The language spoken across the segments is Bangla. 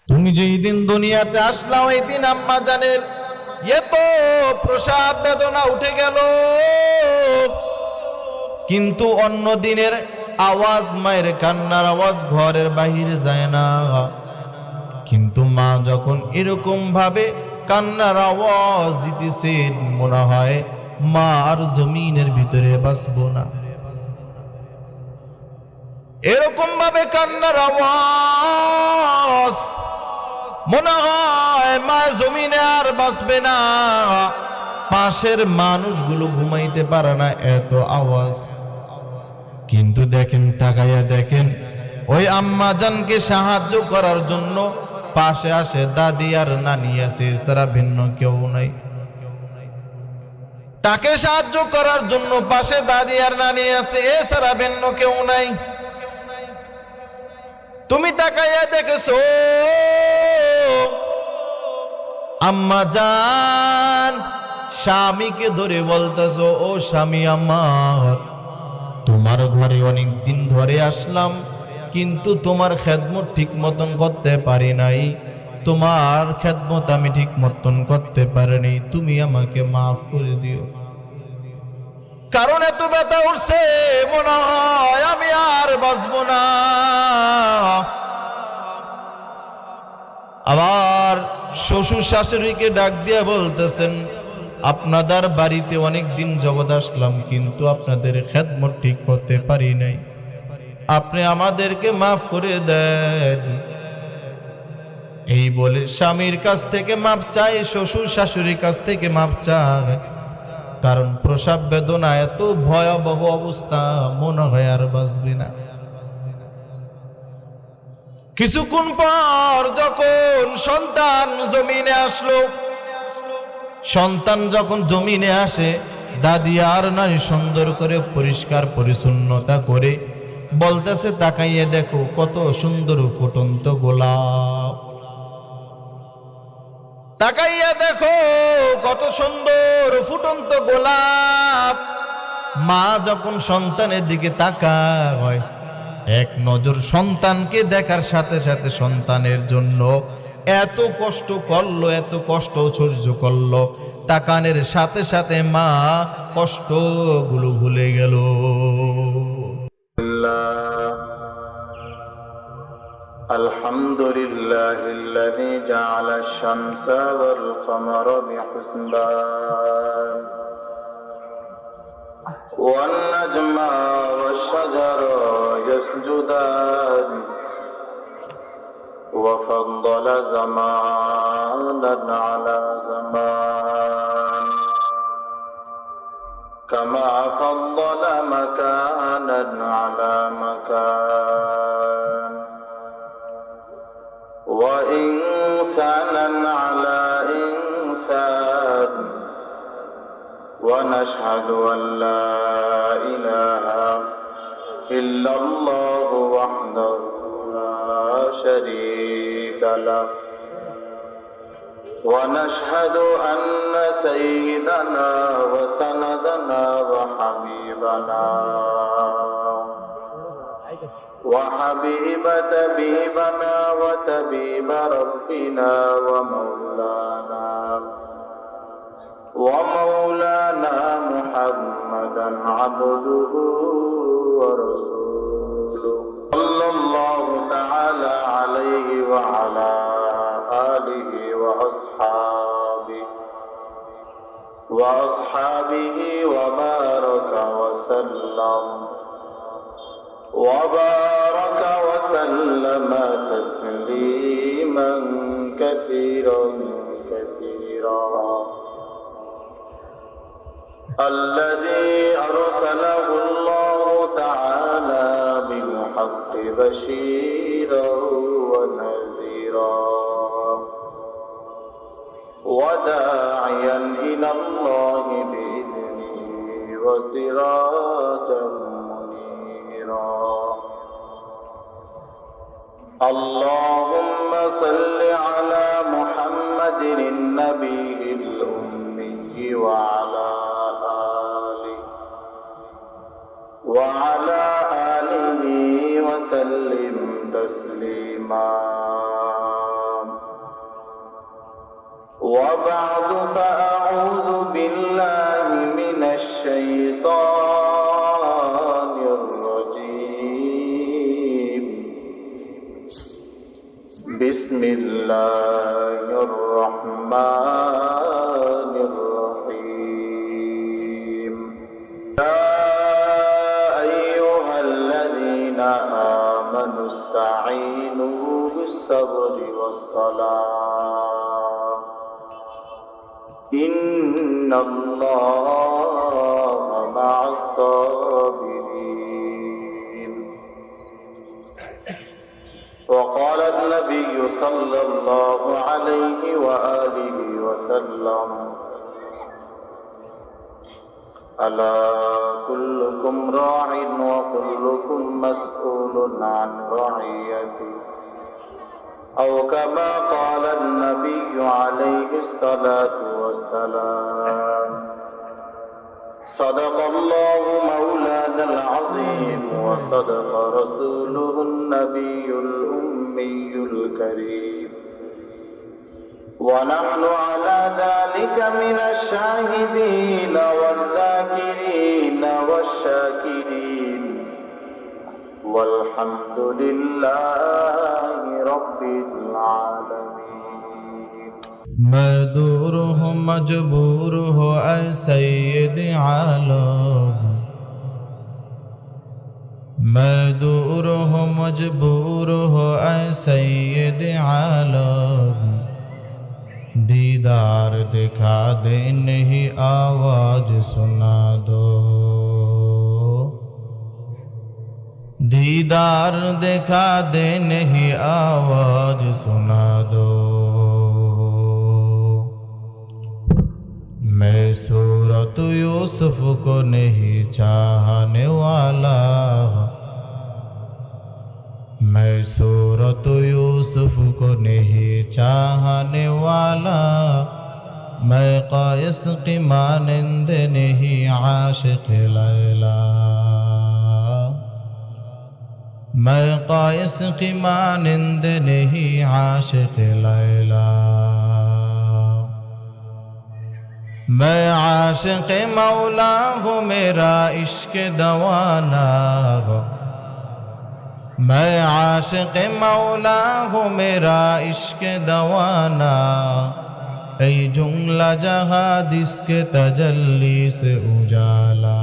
তুমি যেই দিন দুনিয়াতে আসলা ওই দিন আম্মা জানের এত প্রসাব বেদনা উঠে গেল, কিন্তু অন্য দিনের আওয়াজ, মায়ের কান্নার আওয়াজ ঘরের বাহিরে যায় না। কিন্তু মা যখন এরকম ভাবে কান্নার আওয়াজ দিতেছেন, মনে হয় মা আর জমিনের ভিতরে বাঁচবো না। এরকম ভাবে কান্নার আওয়াজ, মনে হয় মা জমিনে আর বাঁচবে না। পাশের মানুষগুলো ঘুমাইতে পারে না, এত আওয়াজ। কিন্তু দেখেন, তাকাইয়া দেখেন, ওই আম্মা জানকে সাহায্য করার জন্য পাশে আসে দাদি আর নানি আছে, এছাড়া ভিন্ন কেউ নাই। তাকে সাহায্য করার জন্য পাশে দাদি আর নানি আছে, এছাড়া ভিন্ন কেউ নাই। তুমি তাকাইয়া দেখেছো আম্মা জান স্বামীকে ধরে বলতেছো, ও স্বামী আমার, তোমার ঘরে অনেক দিন ধরে আসলাম, কিন্তু তোমার খেদমত ঠিক মতন করতে পারি নাই, তোমার খেদমত আমি ঠিক মতন করতে পারিনি, তুমি আমাকে মাফ করে দিও। কারণ এত ব্যথা উঠছে, মনে হয় আমি আর বাঁচবো না। আবার শ্বশুর শাশুড়িকে ডাক দিয়ে বলতেছেন, আপনাদের বাড়িতে অনেক দিন যাবত আসলাম, কিন্তু আপনাদের খেদমত ঠিক করতে পারি নাই, আপনি আমাদেরকে মাফ করে দেন। এই বলে স্বামীর কাছ থেকে মাফ চায়, শ্বশুর শাশুড়ির কাছ থেকে মাফ চায়। কারণ প্রসব বেদনা এত ভয়াবহ অবস্থা, মনে হয় আর বাঁচবে না। কিছুক্ষণ পর যখন সন্তান জমিনে আসলো, সন্তান যখন জমিনে আসে, দাদি আর নানি সুন্দর করে পরিষ্কার পরিচ্ছন্নতা করে বলতেছে, তাকাইয়ে দেখো কত সুন্দর ফুটন্ত গোলাপ, তাকাইয়া দেখো কত সুন্দর ফুটন্ত গোলাপ। মা যখন সন্তানের দিকে তাকায়, এক নজর সন্তানকে দেখার সাথে সাথে সন্তানের জন্য এত কষ্ট করলো, এত কষ্ট সহ্য করলো, তাকানের সাথে সাথে মা কষ্টগুলো ভুলে গেল। আলহামদুলিল্লাহিল্লাযী জাআলা আশ-শামসা ওয়াল কামারা বিহুসবান ওয়ান নাজমা ওয়াশ-শাজারা ইয়াসজুদান ওয়া ফাদ্দালা জামানান আলা জামান কামা ফাদ্দালা মাকানান আলা মাকান وإنسانا على إنسان ونشهد أن لا إله إلا الله وحده لا شريك له ونشهد أن سيدنا وسندنا وحبيبنا وحبيب طبيبنا وطبيب ربنا ومولانا محمدا عبده ورسوله صلى الله تعالى عليه وعلى آله وأصحابه وبارك وسلم تسليما كثيرا الذي أرسله الله تعالى بالحق بشيرا ونذيرا وداعيا إلى الله بإذنه وسراجا منيرا اللهم صل على محمد النبي الأمي وعلى آله وسلم تسليما وبعد فأعوذ بالله من الشيطان الرجيم بسم الله الرحمن الرحيم يا أيها الذين آمنوا استعينوا بالصبر والصلاة إن الله مع الصابرين وقال النبي صلى الله عليه وآله وسلم ألا كلكم راع وكلكم مسؤول عن رعيته أو كما قال النبي عليه الصلاة والسلام صدق الله مولانا العظيم وصدق رسوله النبي الأمي الكريم ونحن على ذلك من الشاهدين والذاكرين والشاكرين والحمد لله رب العالمين मैं दूर हूँ मजबूर हो ऐ सैयद आलम मैं दूर हूँ मजबूर हो ऐ सैयद आलम दीदार दिखा दे नहीं आवाज सुना दो दीदार दिखा दे नहीं आवाज सुना दो मैं सूरत यूसुफ को नहीं चाहने वाला मैं सूरत यूसुफ को नहीं चाहने वाला मैं कायस की मानंद नहीं आशिक लैला मैं कायस की मानंद नहीं आशिक लैला मैं आशिक मौला हूँ मेरा इश्क दवाना मैं आशिक मौला हूँ मेरा इश्क दवाना ऐ जुमला जहाद इसके तजल्ली से उजाला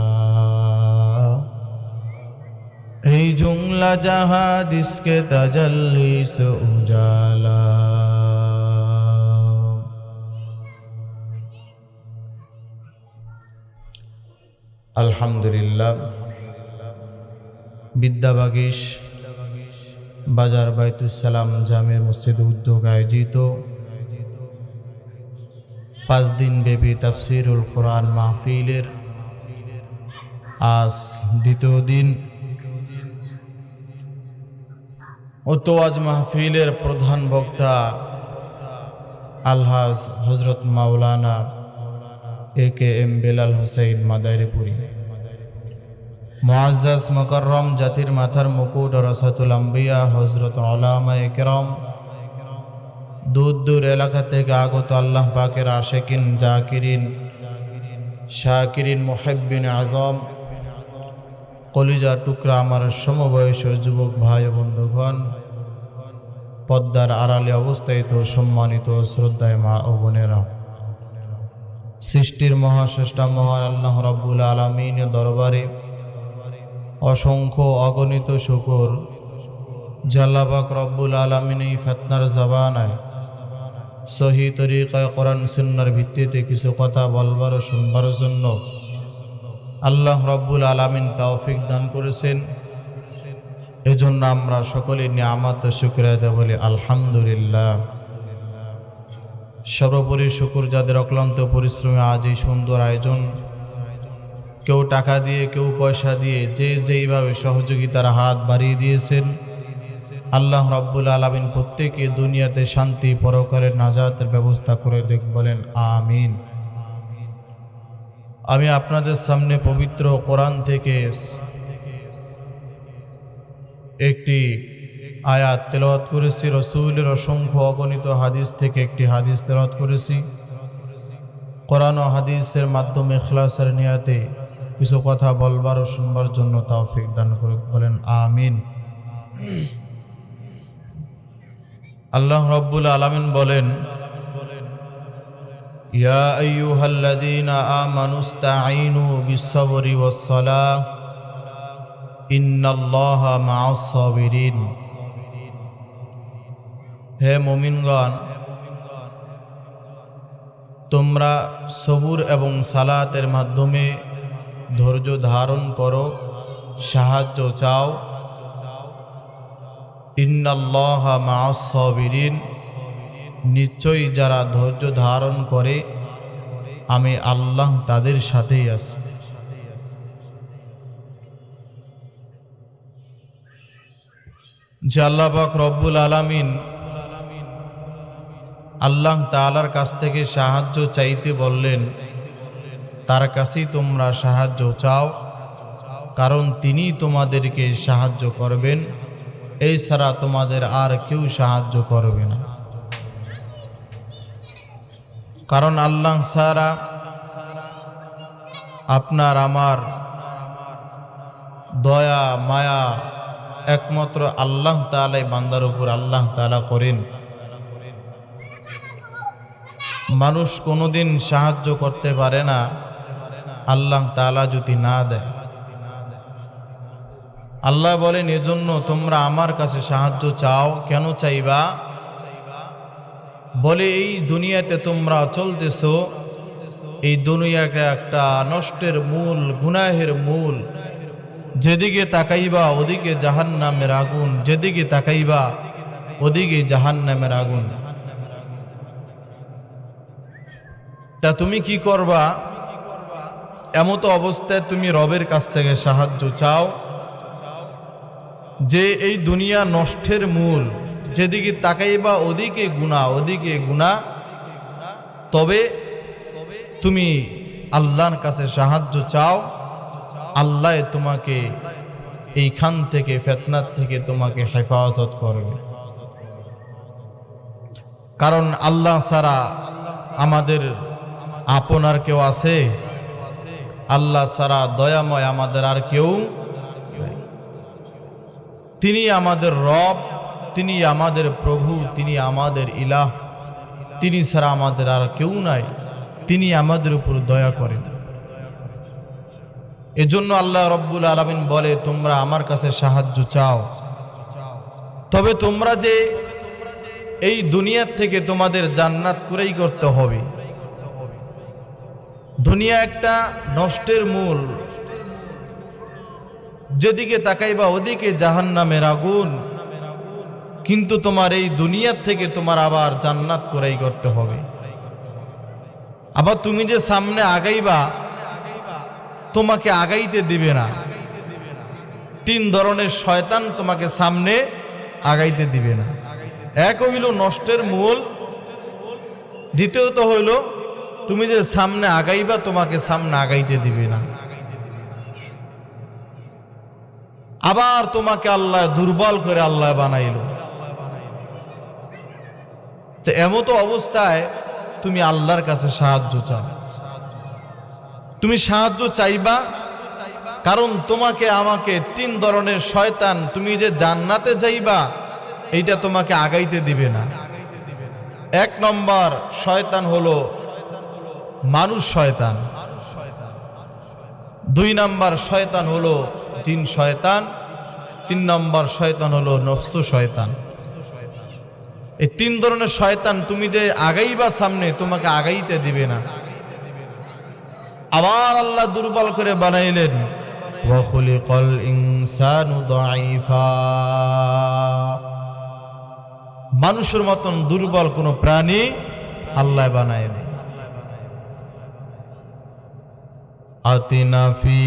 ऐ जुमला जहाद इसके तजल्ली से उजाला আলহামদুলিল্লাহ বিদ্যাবাগীশ বাজার বাইতুস সালাম জামে মসজিদ উদ্যোগ আয়োজিত 5 দিন ব্যাপী তাফসীরুল কোরআন মাহফিলের আজ দ্বিতীয় দিন ওয়াজ মাহফিলের প্রধান বক্তা আলহাজ হযরত মাওলানা AKM বেলাল হোসেন মাদারীপুরি মুআজ্জাজ মুকাররম জাতির মাথার মুকুট রাসাতুল আম্বিয়া হযরত উলামায়ে কেরাম দূর দূর এলাকা থেকে আগত আল্লাহ পাকের আশিকিন জাকিরিন শাকিরিন মুহিব্বিন আযম কলিজা টুকরা আমার সমবয়সী যুবক ভাই বন্ধুগণ পদ্মার আড়ালে অবস্থিত সম্মানিত শ্রদ্ধায় মা ও বোনেরা সৃষ্টির মহাশ্রেষ্ঠা মহান আল্লাহ রাব্বুল আলামিনের দরবারে অসংখ্য অগণিত শুকর আল্লাহ পাক রব্বুল আলামিন এই ফিতনার জামানায় সহি তরিকায় কোরআন সুন্নাহর ভিত্তিতে কিছু কথা বলবার ও শুনবার জন্য আল্লাহ রাব্বুল আলামিন তৌফিক দান করেছেন এজন্য আমরা সকলে নিয়ামত ও শুকরিয়া দেব বলি আলহামদুলিল্লাহ সর্বোপরি শুকর যাদের অক্লান্ত পরিশ্রমে আজ এই সুন্দর আয়োজন কেউ টাকা দিয়ে কেউ পয়সা দিয়ে যে যেইভাবে সহযোগিতার হাত বাড়িয়ে দিয়েছেন আল্লাহ রাব্বুল আলামিন প্রত্যেকে দুনিয়াতে শান্তি পরকালের নাজাতের ব্যবস্থা করে দেখ বলেন আমিন। আমি আপনাদের সামনে পবিত্র কোরআন থেকে একটি আয়াত তেলাওয়াত করেছি, রাসূলের অসংখ্য অগণিত হাদিস থেকে একটি হাদিস তেলাওয়াত করেছি। কোরআন ও হাদিসের মাধ্যমে ইখলাসের নিয়তে কিছু কথা বলবার ও শুনবার জন্য তৌফিক দান করুক, বলেন আমিন। আল্লাহ রাব্বুল আলামিন বলেন, ইয়া আইয়ুহাল্লাযীনা আমানুস্তাঈনু বিস-সাবরি ওয়াস-সালাহ ইন্নাল্লাহা মা'আস-সাবিরিন। হে মুমিনগণ, তোমরা সবুর এবং সালাতের মাধ্যমে ধৈর্য ধারণ করো, সাহায্য চাও। ইন্নাল্লাহা মা'আস-সাবিরিন, নিশ্চয়ই যারা ধৈর্য ধারণ করে আমি আল্লাহ তাদের সাথেই আছি। যে আল্লাহ পাক রব্বুল আলামিন আল্লাহ তাআলার কাছ থেকে সাহায্য চাইতে বললেন, তার কাছেই তোমরা সাহায্য চাও, কারণ তিনি তোমাদেরকে সাহায্য করবেন, এই ছাড়া তোমাদের আর কেউ সাহায্য করবে না। কারণ আল্লাহ ছাড়া আপনার আমার দয়া মায়া একমাত্র আল্লাহ তাআলাই বান্দার উপর আল্লাহ তাআলা করেন। মানুষ কোনোদিন সাহায্য করতে পারে না আল্লাহ তাআলা যদি না দেয়। আল্লাহ বলেন, এজন্য তোমরা আমার কাছে সাহায্য চাও। কেন চাইবা? বলে এই দুনিয়াতে তোমরা চলতেছো, এই দুনিয়াকে একটা নষ্টের মূল, গুনাহের মূল। যেদিকে তাকাইবা ওদিকে জাহান্নামের আগুন, যেদিকে তাকাইবা ওদিকে জাহান্নামের আগুন। তা তুমি কি করবা? এমতো অবস্থায় তুমি রবের কাছ থেকে সাহায্য চাও যে এই দুনিয়া নষ্টের মূল, যেদিকে তাকাইবা ওদিকে গুনাহ, ওদিকে গুনাহ। তবে তুমি আল্লাহর কাছে সাহায্য চাও, আল্লাহ তোমাকে এইখান থেকে, ফিতনার থেকে তোমাকে হেফাজত করবে। কারণ আল্লাহ ছাড়া আমাদের আপনার কেউ আছে? আল্লাহ ছাড়া দয়াময় আমাদের আর কেউ? তিনি আমাদের রব, তিনি আমাদের প্রভু, তিনি আমাদের ইলাহ। তিনি ছাড়া আমাদের আর কেউ নাই। তিনি আমাদের উপর দয়া করেন। এজন্য আল্লাহ রব্বুল আলামিন বলে, তোমরা আমার কাছে সাহায্য চাও। তবে তোমরা যে এই দুনিয়ার থেকে তোমাদের জান্নাত কুরাই করতে হবে। দুনিয়া একটা নষ্টের মূল, যেদিকে তাকাইবা ওদিকে জাহান্নামের আগুন। কিন্তু তোমার এই দুনিয়ার থেকে তোমার আবার জান্নাত কুরাই করতে হবে। আবার তুমি যে সামনে আগাইবা, তোমাকে আগাইতে দিবে না। তিন ধরনের শয়তান তোমাকে সামনে আগাইতে দিবে না। এক হইল নষ্টের মূল, দ্বিতীয়ত হইল তুমি যে সামনে আগাইবা, তোমাকে সামনে আগাইতে দিবে না। আবার তোমাকে আল্লাহ দুর্বল করে আল্লাহ বানাইল। তো এমতো অবস্থায় তুমি আল্লাহর কাছে সাহায্য চাও। তুমি সাহায্য চাইবা, কারণ তোমাকে আমাকে তিন ধরনের শয়তান, তুমি যে জান্নাতে যাইবা এইটা তোমাকে আগাইতে দিবে না। এক নম্বর শয়তান হলো মানুষ শয়তান, দুই নম্বর শয়তান হলো জিন শয়তান, তিন নম্বর শয়তান হলো নফস শয়তান। এই তিন ধরনের শয়তান তুমি যে আগাইবা সামনে, তোমাকে আগাইতে দিবে না। আবার আল্লাহ দুর্বল করে বানাইলেন, ওয়া খুলিকাল ইনসানু দাঈফা। মানুষের মতন দুর্বল কোন প্রাণী আল্লাহ বানায়নি। আতিনা ফি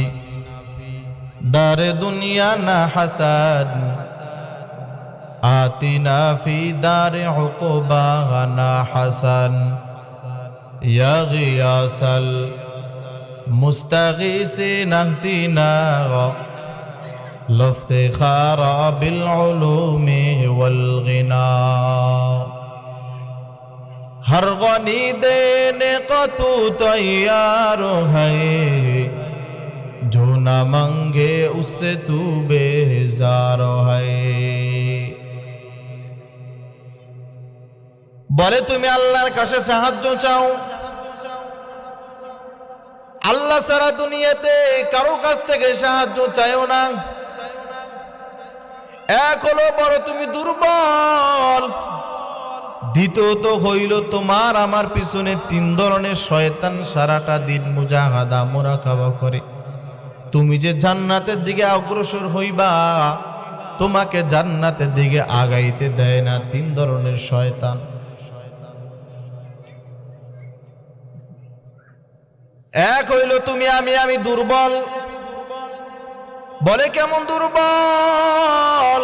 দারে দুনিয়া না হাসান, আতিনা ফি দারে উকুবা না হাসান, ইয়া গিয়াসাল মুস্তাগীসিন আহদিনা লিফতিখারা বিল উলুমি ওয়াল গিনা। हर गनी देने को तू तैयार है, जो ना मांगे उससे तू बेजार है। বলে তুমি আল্লাহর কাছে সাহায্য চাও, আল্লাহ ছাড়া দুনিয়াতে কারো কাছ থেকে সাহায্য চাইও না। এক হলো বড় তুমি দুর্বল, দ্বিতীয়ত হইল তোমার আমার পিছনে তিন ধরনের শয়তান সারাটা দিন মুজাহাদা মোরাকাবা করে। তুমি যে জান্নাতের দিকে অগ্রসর হইবা, তোমাকে জান্নাতের দিকে আগাইতে দেয় না তিন ধরনের শয়তান। এক হইল তুমি আমি দুর্বল। বলে কেমন দুর্বল?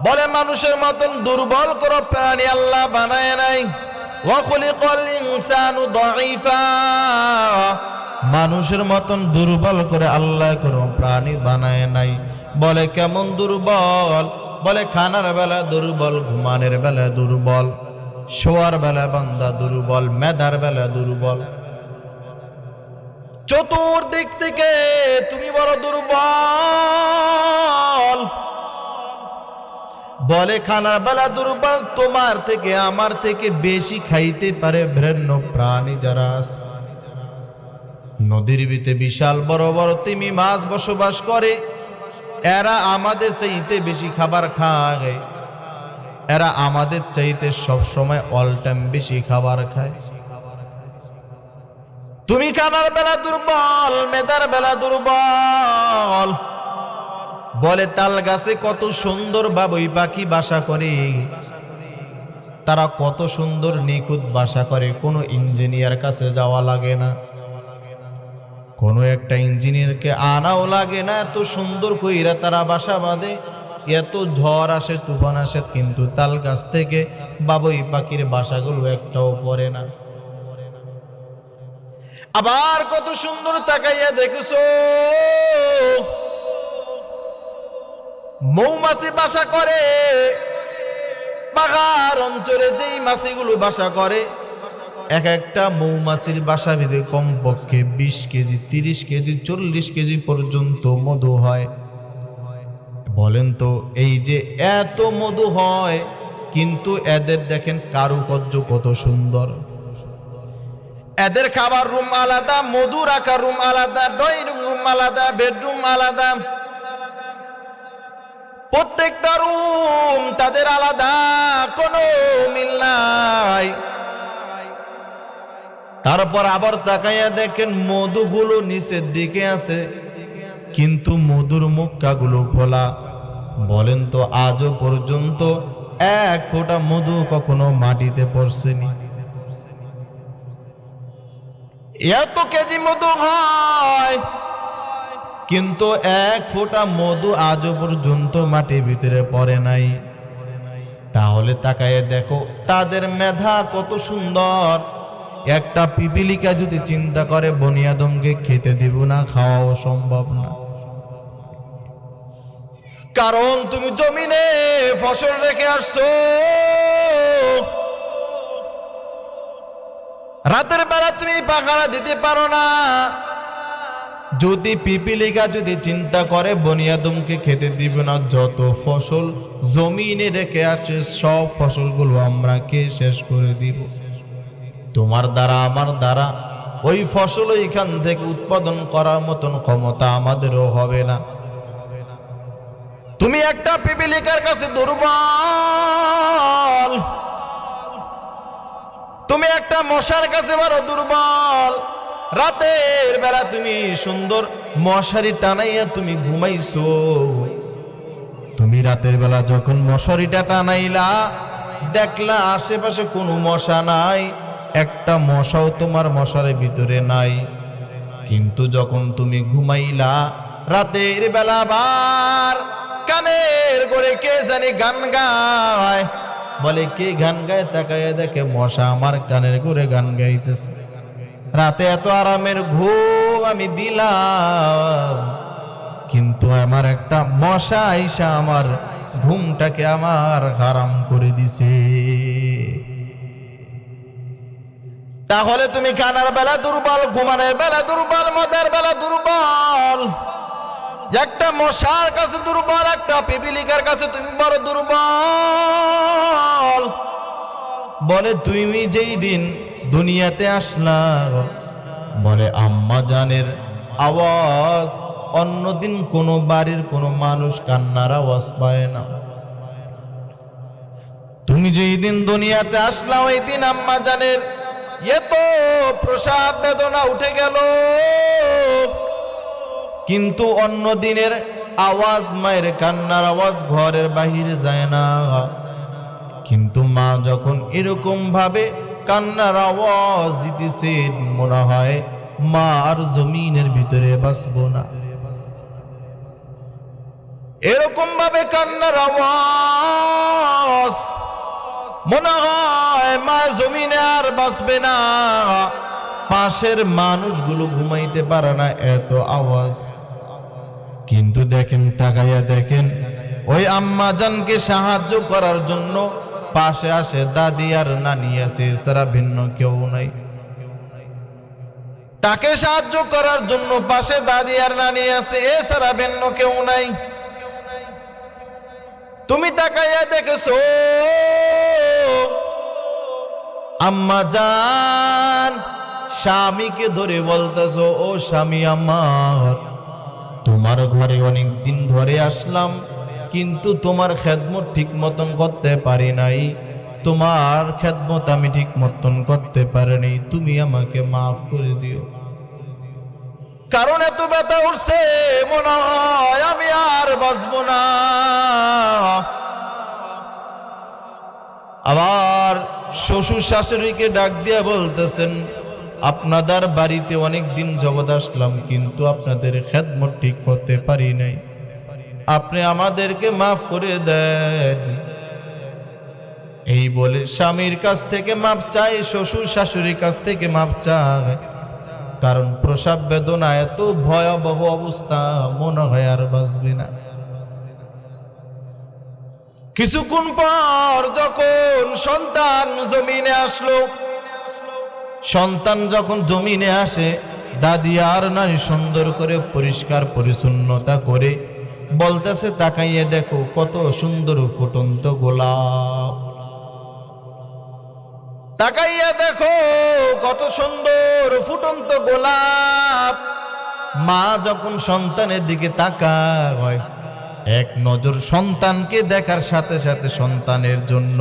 বলে মানুষের মতন দুর্বল কোন প্রাণী আল্লাহ বানায় নাই। ওয়া খুলিকাল ইনসানু দাঈফা, মানুষের মতন দুর্বল করে আল্লাহ কোনো প্রাণী বানায় নাই। বলে কেমন দুর্বল? বলে খানার বেলা দুর্বল, ঘুমানোর বেলা দুর্বল, শোয়ার বেলা বান্দা দুর্বল, মেধার বেলা দুর্বল, চতুর্দিক থেকে তুমি বড় দুর্বল। বলে খানার বেলা দুর্বল, তোমার থেকে আমার থেকে বেশি খাইতে পারে বন্য প্রাণী যারা আছে। নদীর ভিতরে বিশাল বড় বড় তিমি মাছ বসবাস করে, এরা আমাদের চাইতে বেশি খাবার খায়, এরা আমাদের চাইতে সব সময় অল টাইম বেশি খাবার খায়। তুমি খানার বেলা দুর্বল, মেধার বেলা দুর্বল। বলে তাল গাছে কত সুন্দর বাবুই পাখি বাসা করে, তারা কত সুন্দর নিখুঁত বাসা করে, কোনো ইঞ্জিনিয়ার কাছে যাওয়া লাগে না, কোনো একটা ইঞ্জিনিয়ারকে আনাও লাগে না, এত সুন্দর কইরা তারা বাসা বাঁধে। এত ঝড় আসে, তুফান আসে, কিন্তু তাল গাছ থেকে বাবুই পাখির বাসাগুলো একটাও পড়ে না। আবার কত সুন্দর তাকাইয়া দেখছো, মৌমাছি বাসা করে। পাহাড় অঞ্চলে যেই মাছিগুলো বাসা করে, এক একটা মৌমাছির বাসা ভিতরে কমপক্ষে 20 কেজি, 30 কেজি, 40 কেজি পর্যন্ত মধু হয়। বলেন তো, এই যে এত মধু হয়, কিন্তু এদের দেখেন কারুকার্য কত সুন্দর। এদের খাবার রুম আলাদা, মধু রাখার রুম আলাদা, ড্রয়িং রুম আলাদা, বেডরুম আলাদা, প্রত্যেকটা রুম তাদের আলাদা, কোনো মিল নাই। তারপর আবার তাকাইয়া দেখেন মধুগুলো নিচের দিকে আছে, কিন্তু মধুর মুক্কাগুলো খোলা। বলেন তো, আজও পর্যন্ত এক ফোঁটা মধু কখনো মাটিতে পড়ছেনি। এত কেজি মধু হয়, কিন্তু এক ফোঁটা মধু আজও পর্যন্ত মাটির ভিতরে পড়ে নাই। তাহলে তাকায় দেখো তাদের মেধা কত সুন্দর। একটা পিপিলিকা যদি চিন্তা করে বনিয়াদমকে খেতে দিব না, খাওয়াও সম্ভব না। কারণ তুমি জমিনে ফসল রেখে আসছো, রাতের বেলা তুমি পাখারা দিতে পারো না। যদি পিপিলিকা যদি চিন্তা করে বনিয়াদমকে খেতে দিব না, যত ফসল জমিনে রেখে আসছে সব ফসলগুলো আমরা খেয়ে শেষ করে দিব। তোমার দ্বারা আমার দ্বারা ওই ফসল এখান থেকে উৎপাদন করার মতন ক্ষমতা আমাদেরও হবে না। তুমি একটা পিপিলিকার কাছে দুর্বল, তুমি একটা মশার কাছে বড় দুর্বল। রাতের বেলা তুমি সুন্দর মশারি টানাইয়া তুমি ঘুমাইছো, তুমি রাতের বেলা যখন মশারিটা টানাইলা, দেখলা আশেপাশে কোনো মশা নাই, একটা মশাও তোমার মশারের ভিতরে নাই। কিন্তু যখন তুমি ঘুমাইলা রাতের বেলা, আবার কানের করে কে জানি গান গায়। বলে কে গান গায়? তাকায় দেখে মশা আমার কানের করে গান গাইতেছে। রাতে এত আরামের ঘুম আমি দিলাম, কিন্তু আমার একটা মশা আইসা আমার ঘুমটাকে আমার হারাম করে দিছে। তাহলে তুমি খানার বেলা দুর্বল, ঘুমানোর বেলা দুর্বল, মদের বেলা দুর্বল, একটা মশার কাছে দুর্বল, একটা পিপিলিকার কাছে তুমি বড় দুর্বল। বলে তুমি যেই দিন দুনিয়াতে আসলা, বলে আম্মা জানের আওয়াজ অন্যদিন কোনো বাড়ির কোনো মানুষ কান্নার আওয়াজ পায় না। তুমি যেই দিন দুনিয়াতে আসলা ওই দিন আম্মা জানের এত প্রসাব বেদনা উঠে গেল, কিন্তু অন্য দিনের আওয়াজ, মায়ের কান্নার আওয়াজ ঘরের বাহিরে যায় না। কিন্তু মা যখন এরকম ভাবে কান্নার আওয়াজ দিতেছে, মনে হয় মা আর জমিনের ভিতরে বাঁচবো না। এরকম ভাবে কান্নার আওয়াজ, মনে হয় মা জমিনে আর বাঁচবে না। পাশের মানুষগুলো ঘুমাইতে পারে না, এত আওয়াজ। কিন্তু দেখেন, তাকাইয়া দেখেন, ওই আম্মা জানকে সাহায্য করার জন্য পাশে আসে দাদি আর নানি আছে, এছাড়া ভিন্ন কেউ নাই। তাকে সাহায্য করার জন্য পাশে দাদি আর নানি আছে, এছাড়া ভিন্ন কেউ নাই। তুমি তাকাইয়া দেখেছো আম্মা জান স্বামীকে ধরে বলতেছো, ও স্বামী আমার, তোমার ঘরে অনেক দিন ধরে আসলাম, কিন্তু তোমার খেদমত ঠিক মতন করতে পারি নাই, তোমার খেদমত আমি ঠিক মতন করতে পারিনি, তুমি আমাকে মাফ করে দিও। কারণ এত ব্যথা উঠছে, মনে হয় আমি আর বাঁচবো না। আবার শ্বশুর শাশুড়িকে ডাক দিয়ে বলতেছেন, আপনাদের বাড়িতে অনেক দিন যাবত আসলাম, কিন্তু আপনাদের খেদমত ঠিক করতে পারি নাই, আপনি আমাদেরকে মাফ করে দেন। এই বলে স্বামীর কাছ থেকে মাফ চাই, শ্বশুর শাশুড়ির কাছ থেকে মাফ চায়। কারণ প্রসব বেদনা এত ভয়াবহ অবস্থা, মনে হয় আর বাঁচবে না। কিছুক্ষণ পর যখন সন্তান জমিনে আসলো, সন্তান যখন জমিনে আসে, দাদি আর নানি সুন্দর করে পরিষ্কার পরিচ্ছন্নতা করে বলতেছে, তাকাইয়ে দেখো কত সুন্দর ফুটন্ত গোলাপ, তাকাইয়া দেখো কত সুন্দর ফুটন্ত গোলাপ। মা যখন সন্তানের দিকে তাকায়, এক নজর সন্তানকে দেখার সাথে সাথে সন্তানের জন্য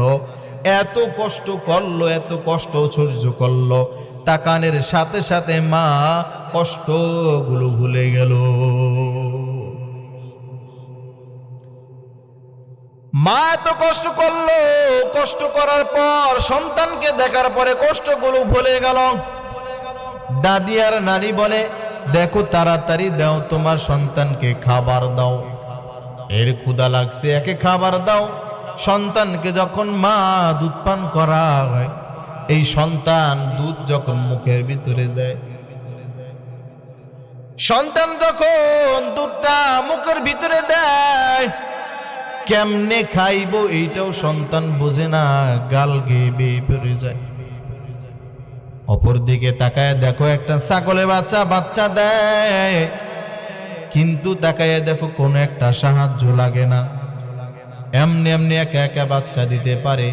এত কষ্ট করলো, এত কষ্ট সহ্য করলো, তাকানের সাথে সাথে মা কষ্টগুলো ভুলে গেল। মা এত কষ্ট করলো, কষ্ট করার পর সন্তানকে দেখার পরে কষ্টগুলো ভুলে গেল। দাদি আর নানি বলে, দেখো তাড়াতাড়ি দাও, তোমার সন্তানকে খাবার দাও, এর ক্ষুধা লাগছে, একে খাবার দাও। সন্তানকে যখন মা দুধ পান করায়, এই সন্তান দুধ যখন মুখের ভিতরে দেয়, সন্তান যখন দুধটা মুখের ভিতরে দেয়, কেমনে খাইবো এইটাও সন্তান বোঝে না, গাল গেয়ে বেয়ে পড়ে যায়। অপরদিকে তাকায় দেখো একটা ছাগলে বাচ্চা দেয়, কিন্তু তাকায় দেখো কোনো একটা সাহায্য লাগে না, এমনি এমনি একা একা বাচ্চা দিতে পারে,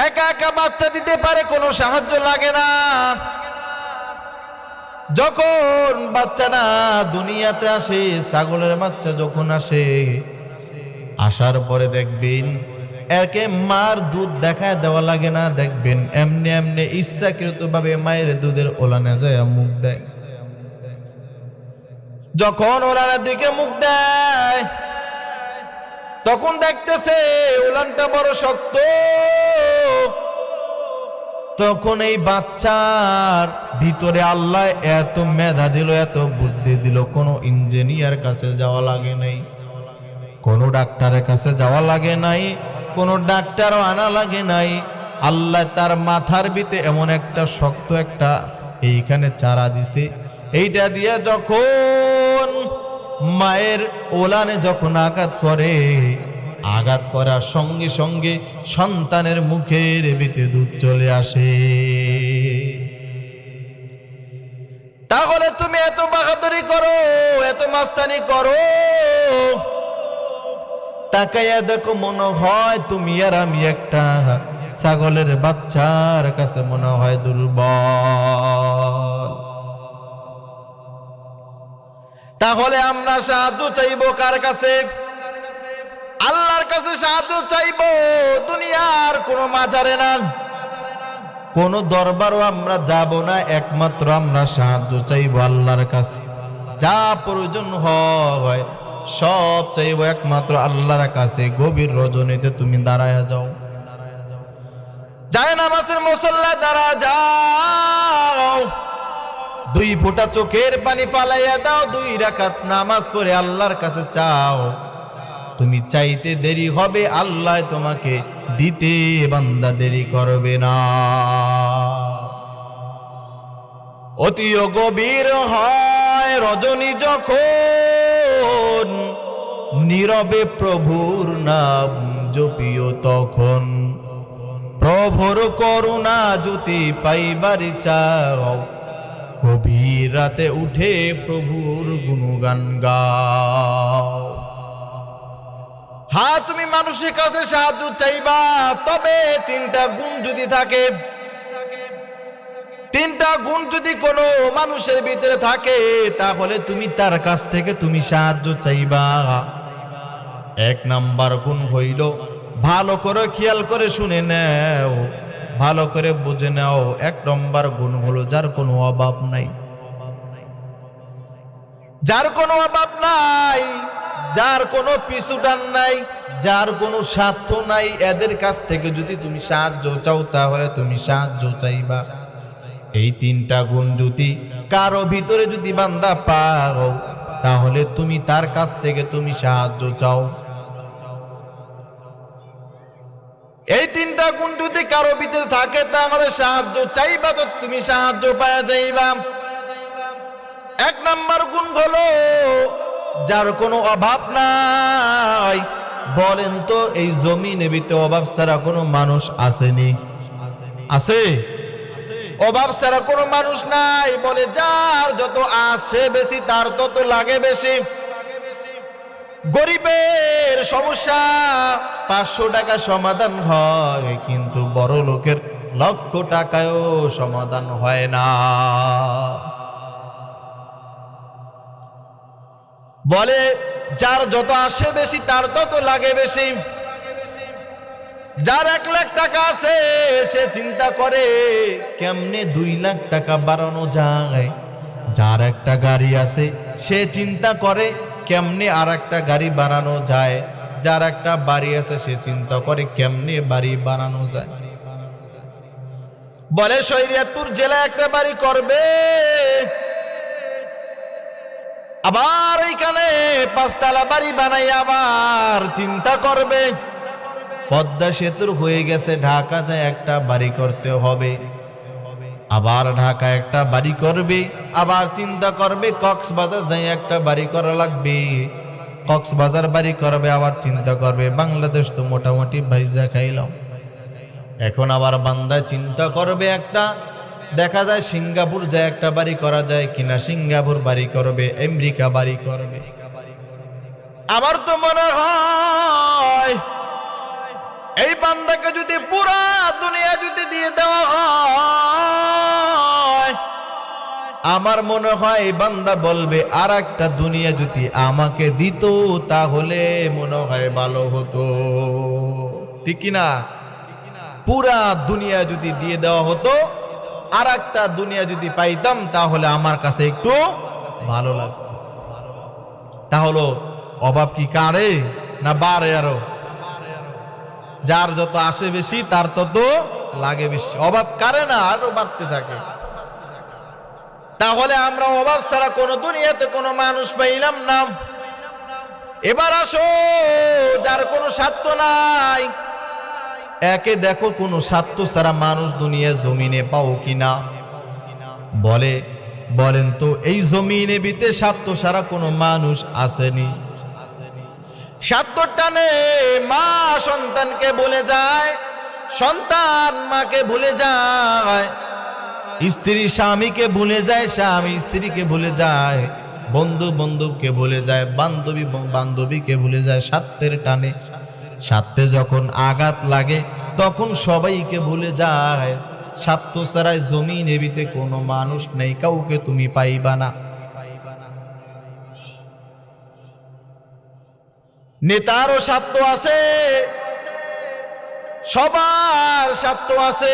একা একা বাচ্চা দিতে পারে, কোনো সাহায্য লাগে না। যখন বাচ্চাটা দুনিয়াতে আসে, ছাগলের বাচ্চা যখন আসে, আসার পরে দেখবেন একে মার দুধ দেখায় দেওয়া লাগে না, দেখবেন এমনি এমনি ইচ্ছাকৃত ভাবে মায়ের দুধের ওলানে যায় মুখ দেয়। যখন ওলানের দিকে মুখ দেয়, তখন দেখতেছে ওলানটা বড় শক্ত। তখন এই বাচ্চার ভিতরে আল্লাহ এত মেধা দিল, এত বুদ্ধি দিল, কোনো ইঞ্জিনিয়ার কাছে যাওয়া লাগে নাই, কোনো ডাক্তারের কাছে যাওয়া লাগে নাই, কোনো ডাক্তারও আনা লাগে নাই। আল্লাহ তার মাথার ভিতরে এমন একটা শক্ত একটা এইখানে চারা দিছে, এইটা দিয়ে যখন মায়ের ওলানে যখন আঘাত করে, আঘাত করার সঙ্গে সঙ্গে সন্তানের মুখের ভিতরে দুধ চলে আসে। তাহলে তুমি এত বাহাদুরি করো, এত মাস্তানি করো, তাকাইয়া দেখো মনে হয় তুমি আর আমি একটা ছাগলের বাচ্চার কাছে মনে হয় দুর্বল। তাহলে আমরা সাহায্য চাইবো কার কাছে? আল্লাহর কাছে সাহায্য চাইবো, দুনিয়ার কোনো মাজারে না, কোন দরবারও আমরা যাব না, একমাত্র আমরা সাহায্য চাইবো আল্লাহর কাছে। যা প্রয়োজন হয় সব চাইবো একমাত্র আল্লাহর কাছে। গভীর রজনীতে তুমি দাঁড়ায়া যাও, যায় নামাজের মুসল্লা দাঁড়া যাও, 2 ফোঁটা চোখের পানি ফালাইয়া দাও, 2 রাকাত নামাজ পড়ে আল্লাহর কাছে চাও। তুমি চাইতে দেরি হবে, আল্লাহ তোমাকে দিতে বান্দা দেরি করবে না। অতি গভীর হয় রজনী যখন, নীরবে প্রভুর নাম জপিও তখন। প্রভুর করুণা জ্যোতি পাইবার চাও, গভীর রাতে উঠে প্রভুর গুণগান গাও। হ্যাঁ, তুমি মানুষের কাছে সাহায্য চাইবা, তবে 3টা গুণ যদি থাকে, 3টা গুণ যদি কোনো মানুষের ভিতরে থাকে, তাহলে তুমি তার কাছ থেকে তুমি সাহায্য চাইবা। 1 নাম্বার গুণ হইল, ভালো করে খেয়াল করে শুনে নাও, ভালো করে বুঝে নাও। 1 নম্বর গুণ হলো যার কোনো অভাব নাই, যার কোনো অভাব নাই, যার কোনো পিছুটান নাই, যার কোনো স্বার্থ নাই, এদের কাছ থেকে যদি তুমি সাহায্য চাও তাহলে তুমি সাহায্য চাইবা। এই 3টা গুণ যদি কারো ভিতরে যদি বান্দা পাও, তাহলে তুমি তার কাছ থেকে তুমি সাহায্য চাও। এই 3টা গুণ যদি কারো ভিতরে থাকে, তাহলে সাহায্য চাইবা তো তুমি সাহায্য পাওয়া যাইবা। 1 নাম্বার গুণ হলো যার কোনো অভাব নাই। বলেন তো এই জমিনে ভিতরে অভাব ছাড়া কোনো মানুষ আসেনি? আছে? অভাব ছাড়া কোনো মানুষ নাই। বলে যার যত আসে বেশি তার তত লাগে বেশি। গরিবের সমস্যা 500 টাকা সমাধান হয়, কিন্তু বড় লোকের লক্ষ টাকায়ও সমাধান হয় না। বলে যার যত আসে বেশি তার তত লাগে বেশি। যার 1 লাখ টাকা আছে সে চিন্তা করে কেমনে 2 লাখ টাকা বাড়ানো যায়। যার একটা গাড়ি আছে সে চিন্তা করে কেমনে আর একটা গাড়ি বানানো যায়। যার একটা বাড়ি আছে সে চিন্তা করে কেমনে বাড়ি বানানো যায়। বলে শরীয়তপুর জেলায় একটা বাড়ি করবে, আবার এইখানে 5 তলা বাড়ি বানাই আবার চিন্তা করবে। পদ্মা সেতুর হয়ে গেছে, ঢাকা যায় একটা বাড়ি করতে হবে, আবার ঢাকা একটা বাড়ি করবে, আবার চিন্তা করবে কক্সবাজার যাই একটা বাড়ি করা লাগবে, কক্সবাজার বাড়ি করবে, আবার চিন্তা করবে বাংলাদেশ তো মোটামুটি ভাইজা খাইলাম। এখন আবার বান্দা চিন্তা করবে একটা, দেখা যায় সিঙ্গাপুর যায় একটা বাড়ি করা যায় কিনা, সিঙ্গাপুর বাড়ি করবে, আমেরিকা বাড়ি করবে। আমার তো মনে হয় এই বান্দাকে যদি পুরা দুনিয়া যদি দিয়ে দেওয়া হয়, আমার মনে হয় এই বান্দা বলবে আর একটা দুনিয়া যদি আমাকে দিত তাহলে মনে হয় ভালো হতো। ঠিক কিনা? পুরা দুনিয়া যদি দিয়ে দেওয়া হতো, আর একটা দুনিয়া যদি পাইতাম তাহলে আমার কাছে একটু ভালো লাগতো। তাহলে অভাব কি কারে না বাড়ে? আরো যার যত আসে বেশি তার তত লাগে বেশি। অভাব কারে না, আরো বাড়তে থাকে। তাহলে আমরা অভাব ছাড়া কোনো দুনিয়াতে কোনো মানুষ পাইলাম না। এবার আসো যার কোনো স্বার্থ নাই, একে দেখো কোনো স্বার্থ ছাড়া মানুষ দুনিয়া জমিনে পাও কিনা? বলেন তো এই জমিনে ভিতরে স্বার্থ ছাড়া কোনো মানুষ আসেনি? স্বার্থর টানে মা সন্তানকে ভুলে যায়, সন্তান মাকে ভুলে যায়, স্ত্রী স্বামীকে ভুলে যায়, স্বামী স্ত্রীকে ভুলে যায়, বন্ধু বন্ধুকে ভুলে যায়, বান্ধবী বান্ধবীকে ভুলে যায়। স্বার্থের টানে, স্বার্থে যখন আঘাত লাগে তখন সবাইকে ভুলে যায়। স্বার্থ ছাড়াই জমিন এবিতে কোনো মানুষ নেই, কাউকে তুমি পাইবা না। নেতারও স্বার্থ আছে, সবার স্বার্থ আছে,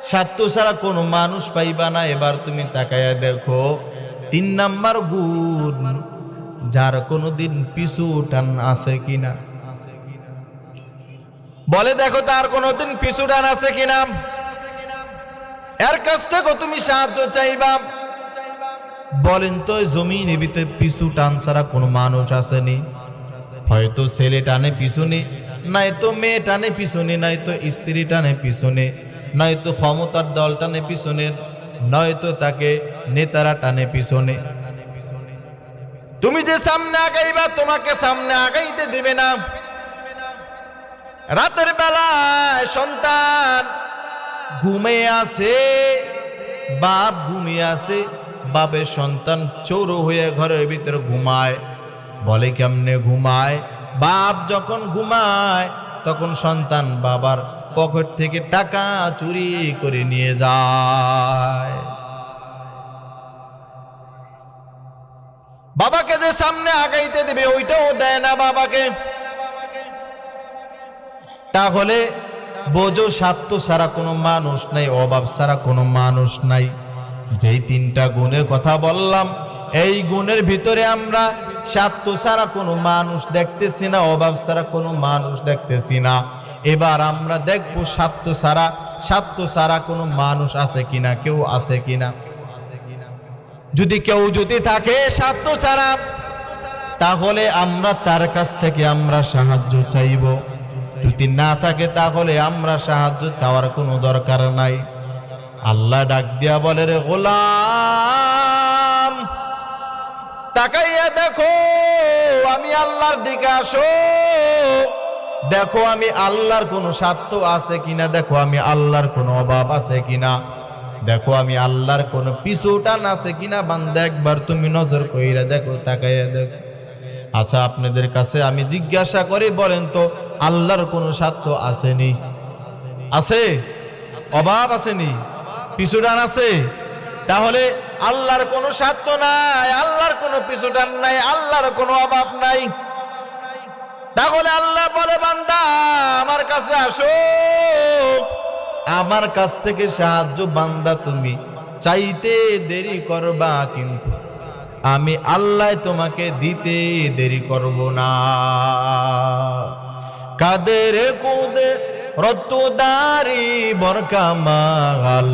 স্বার্থ ছাড়া কোনো মানুষ পাইবা না। এবার তুমি তাকায়া দেখো 3 নাম্বার গুণ, যার কোনোদিন পিছু টান আছে কিনা। বলে দেখো তার কোনোদিন পিছু টান আছে কিনা। এর কাছ থেকে তুমি সাহায্য চাইবা। বলেন তো জমিনে ভিতরে পিছু টান ছাড়া কোনো মানুষ আসেনি? হয়তো ছেলে টানে পিছনে, নাই তো মেয়ে টানে পিছনে, নাই তো স্ত্রী টানে পিছনে, নয়তো ক্ষমতার দল টানে পিছনে, নয়তো তাকে নেতারা টানে পিছনে। তুমি যে সামনে আগাইবা তোমাকে সামনে আগাইতে দিবে না। রাতের বেলায় সন্তান ঘুমিয়ে আছে, বাপ ঘুমিয়ে আছে, বাপের সন্তান চোর হয়ে ঘরের ভিতরে ঘুমায়। বলে কেমনে ঘুমায়? বাপ যখন ঘুমায় তখন সন্তান বাবার পকেট থেকে টাকা চুরি করে নিয়ে যায়। বাবাকে যে সামনে আগাইতে দেবে ওইটাও দেয় না বাবাকে। তাহলে বোঝো স্বার্থ ছাড়া কোনো মানুষ নাই, অভাব ছাড়া কোনো মানুষ নাই। যেই 3টা গুণের কথা বললাম, এই গুণের ভিতরে আমরা স্বার্থ ছাড়া কোনো মানুষ দেখতেছি না, অভাব ছাড়া কোনো মানুষ দেখতেছি না। এবার আমরা দেখবো স্বার্থ ছাড়া কোনো মানুষ আছে কিনা, কেউ আছে কিনা। যদি কেউ থাকে স্বার্থ ছাড়া, তাহলে আমরা তার কাছ থেকে আমরা সাহায্য চাইব। যদি না থাকে তাহলে আমরা সাহায্য চাওয়ার কোনো দরকার নাই। আল্লাহ ডাক দিয়া বলে, রে গোলাম তাকাইয়া দেখো, আমি আল্লাহর দিকে আসো, দেখো আমি আল্লাহর কোনো স্বার্থ আছে কিনা, দেখো আমি আল্লাহর কোনো অভাব আছে কিনা, দেখো আমি আল্লাহর কোনো পিছু টান আছে কিনা। বান্দা একবার তুমি নজর কইরা দেখো, তাকাইয়া দেখো। আচ্ছা আপনাদের কাছে আমি জিজ্ঞাসা করি, বলেন তো আল্লাহর কোনো স্বার্থ আসেনি? আছে? অভাব আসেনি? পিছু টান আছে? তাহলে আল্লাহর কোনো স্বার্থ নাই, আল্লাহর কোনো পিছু টান নাই, আল্লাহর কোনো অভাব নাই। তাহলে আল্লাহ বলে, বান্দা আমার কাছে আসো, আমার কাছ থেকে সাহায্য বান্দা তুমি চাইতে দেরি করবা, কিন্তু আমি আল্লাহ তোমাকে দিতে দেরি করব না। কাদের কুদে রত্তুদারি বরকামাল,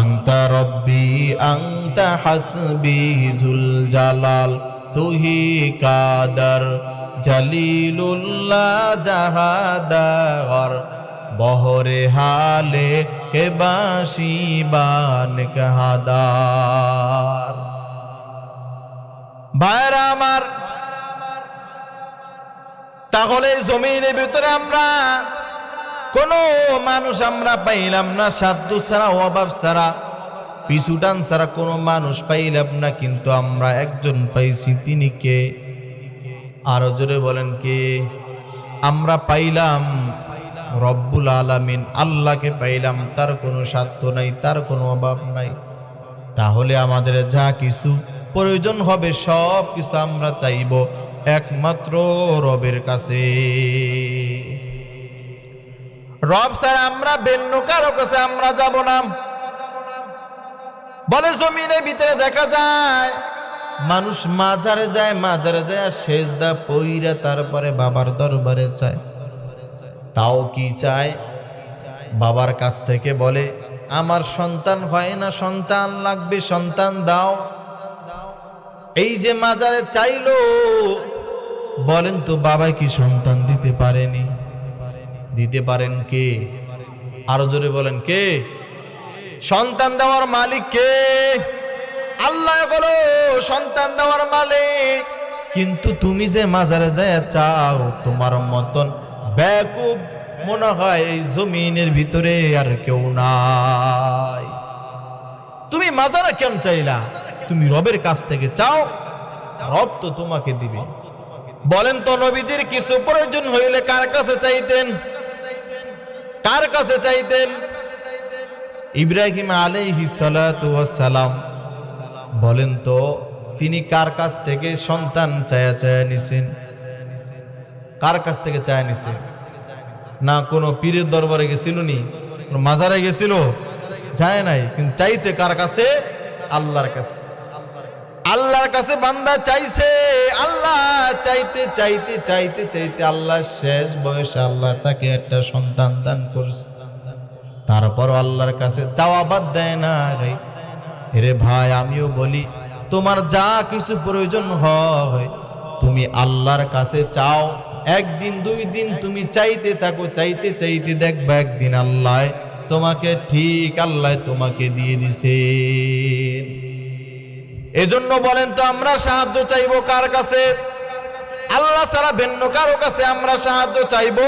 আংতা রব্বি আংতা হাসবি জুল জালাল, তুহি কাদার জলিলুল্লাহ জাহাদার, বহরে হালে কে বাশিবান কাহাদার। ভাইরা আমার, তাহলে জমিনের ভিতরে আমরা কোনো মানুষ আমরা পাইলাম না, সাধ্য ছাড়া অভাব ছাড়া পিছুটান ছাড়া কোনো মানুষ পাইলাম না, কিন্তু আমরা একজন পাইছি। তিনি কে? আরো জোরে বলেন কে? আমরা পাইলাম রব্বুল আলামিন, আল্লাহকে পাইলাম। তার কোনো স্বার্থ নাই, তার কোনো অভাব নাই। তাহলে আমাদের যা কিছু প্রয়োজন হবে সব কিছু আমরা চাইব একমাত্র রবের কাছে। রব ছাড়া আমরা বেন্ন কারো কাছে আমরা যাব না। বলে জমিনের ভিতরে দেখা যায় মানুষ মাজারে যায়, মাজারে যায় সেজদা পইরা তারপরে বাবার দরবারে যায়। তাও কি চায়? বাবার কাছ থেকে বলে, আমার সন্তান হয় না, সন্তান লাগবে, সন্তান দাও। এই যে মাজারে চাইলো, বলেন তো বাবা কি সন্তান দিতে পারেনি? দিতে পারেন কে? আরো জোরে বলেন কে? সন্তান দেওয়ার মালিক কে? আল্লাহ হলো সন্তান দেওয়ার মালিক। কিন্তু তুমি যে মাজারে যায় চাও, তোমার মতন বেকুব মনে হয় এই জমিনের ভিতরে আর কেউ নাই। তুমি মাজারে কেন চাইলা? তুমি রবের কাছ থেকে চাও, রব তো তোমাকে দিবে। বলেন তো নবীজির কিছু প্রয়োজন হইলে কার কাছে চাইতেন? কার কাছে চাইতেন? ইব্রাহিম আলাইহিস সালাতু ওয়াস সালাম বলেন তো তিনি কার কাছ থেকে সন্তান চায়া চায়া নিছেন? কার কাছ থেকে চায়া নিছেন? না কোনো পীরের দরবারে গেছিল, নি কোনো মাজারে গেছিল? যায় নাই, কিন্তু চাইছে কার কাছে? আল্লাহর কাছে। আল্লাহর কাছে বান্দা চাইছে। আল্লাহ চাইতে চাইতে চাইতে চাইতে আল্লাহ শেষ বয়সে আল্লাহ তাকে একটা সন্তান দান করছে। তারপর আল্লাহর কাছে চাওয়া বাদ দেয় না। রে ভাই, আমিও বলি তোমার যা কিছু প্রয়োজন হয় তুমি আল্লাহর কাছে চাও। একদিন দুই দিন তুমি চাইতে থাকো, চাইতে চাইতে দেখবা একদিন আল্লাহ তোমাকে তোমাকে দিয়ে দিছে। এজন্য বলেন তো আমরা সাহায্য চাইবো কার কাছে? আল্লাহ ছাড়া ভিন্ন কারো কাছে আমরা সাহায্য চাইবো